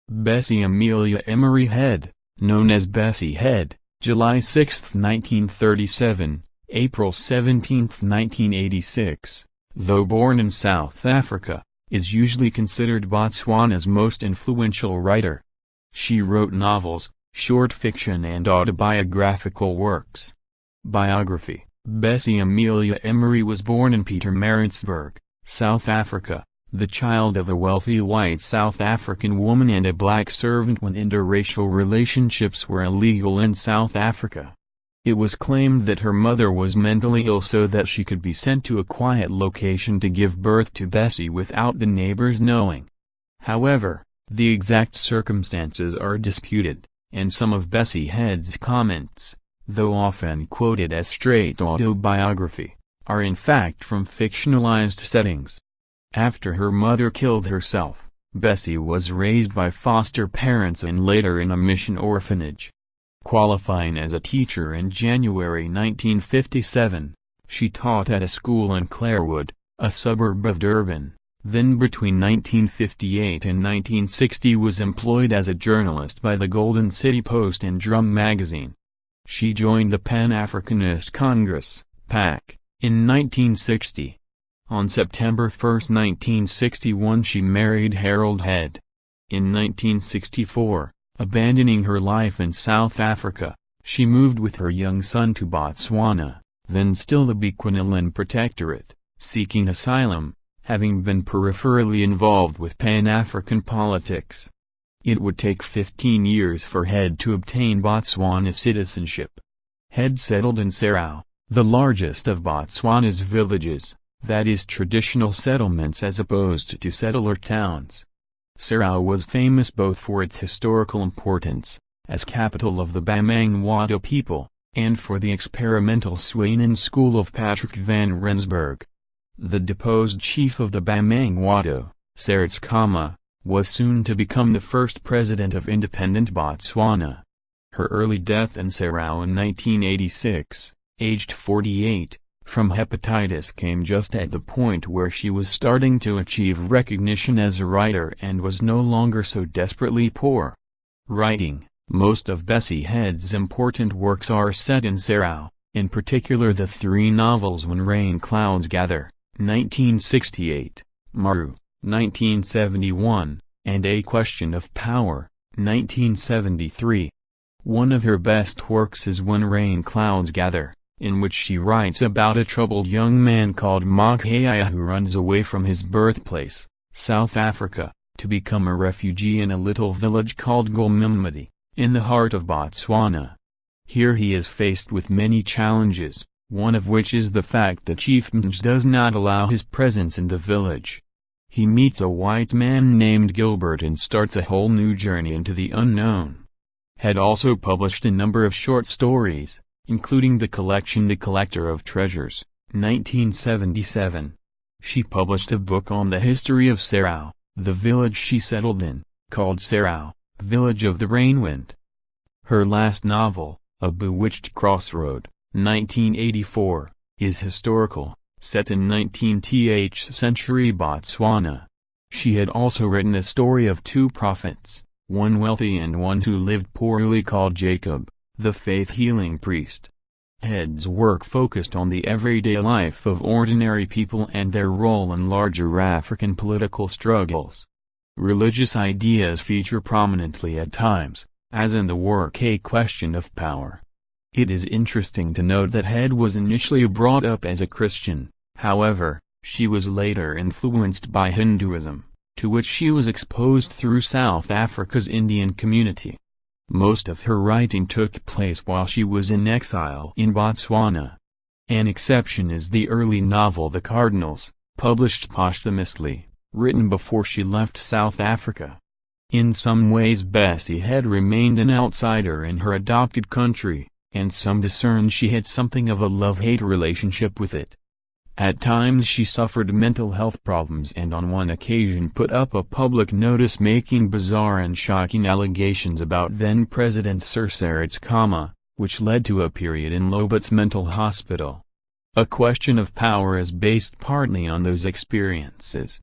Bessie Amelia Emery Head, known as Bessie Head, July 6, 1937, April 17, 1986, though born in South Africa, is usually considered Botswana's most influential writer. She wrote novels, short fiction and autobiographical works. Biography: Bessie Amelia Emery was born in Pietermaritzburg, South Africa, the child of a wealthy white South African woman and a black servant when interracial relationships were illegal in South Africa. It was claimed that her mother was mentally ill so that she could be sent to a quiet location to give birth to Bessie without the neighbors knowing. However, the exact circumstances are disputed, and some of Bessie Head's comments, though often quoted as straight autobiography, are in fact from fictionalized settings. After her mother killed herself, Bessie was raised by foster parents and later in a mission orphanage. Qualifying as a teacher in January 1957, she taught at a school in Clarewood, a suburb of Durban. Then between 1958 and 1960 was employed as a journalist by the Golden City Post and Drum magazine. She joined the Pan-Africanist Congress, PAC, in 1960. On September 1, 1961 she married Harold Head. In 1964, abandoning her life in South Africa, she moved with her young son to Botswana, then still the Bequineland Protectorate, seeking asylum, having been peripherally involved with Pan-African politics. It would take 15 years for Head to obtain Botswana citizenship. Head settled in Serau, the largest of Botswana's villages, that is traditional settlements as opposed to settler towns. Serau was famous both for its historical importance, as capital of the Bamangwato people, and for the experimental Swanen school of Patrick van Rensburg. The deposed chief of the Bamangwato, Seretse Khama, was soon to become the first president of independent Botswana. Her early death in Serau in 1986, aged 48, from hepatitis came just at the point where she was starting to achieve recognition as a writer and was no longer so desperately poor. Writing: most of Bessie Head's important works are set in Serau, in particular the three novels When Rain Clouds Gather, 1968, Maru, 1971, and A Question of Power, 1973. One of her best works is When Rain Clouds Gather, in which she writes about a troubled young man called Makhaya who runs away from his birthplace, South Africa, to become a refugee in a little village called Gulmimati, in the heart of Botswana. Here he is faced with many challenges, one of which is the fact that Chief Mnj does not allow his presence in the village. He meets a white man named Gilbert and starts a whole new journey into the unknown. Had also published a number of short stories, including the collection The Collector of Treasures, 1977. She published a book on the history of Serau, the village she settled in, called Serau, Village of the Rainwind. Her last novel, A Bewitched Crossroad, 1984, is historical, set in 19th century Botswana. She had also written a story of two prophets, one wealthy and one who lived poorly, called Jacob, the faith-healing priest. Head's work focused on the everyday life of ordinary people and their role in larger African political struggles. Religious ideas feature prominently at times, as in the work A Question of Power. It is interesting to note that Head was initially brought up as a Christian, however, she was later influenced by Hinduism, to which she was exposed through South Africa's Indian community. Most of her writing took place while she was in exile in Botswana. An exception is the early novel The Cardinals, published posthumously, written before she left South Africa. In some ways Bessie Head remained an outsider in her adopted country, and some discerned she had something of a love-hate relationship with it. At times she suffered mental health problems and on one occasion put up a public notice making bizarre and shocking allegations about then-President Seretse Khama, which led to a period in Lobat's mental hospital. A question of power is based partly on those experiences.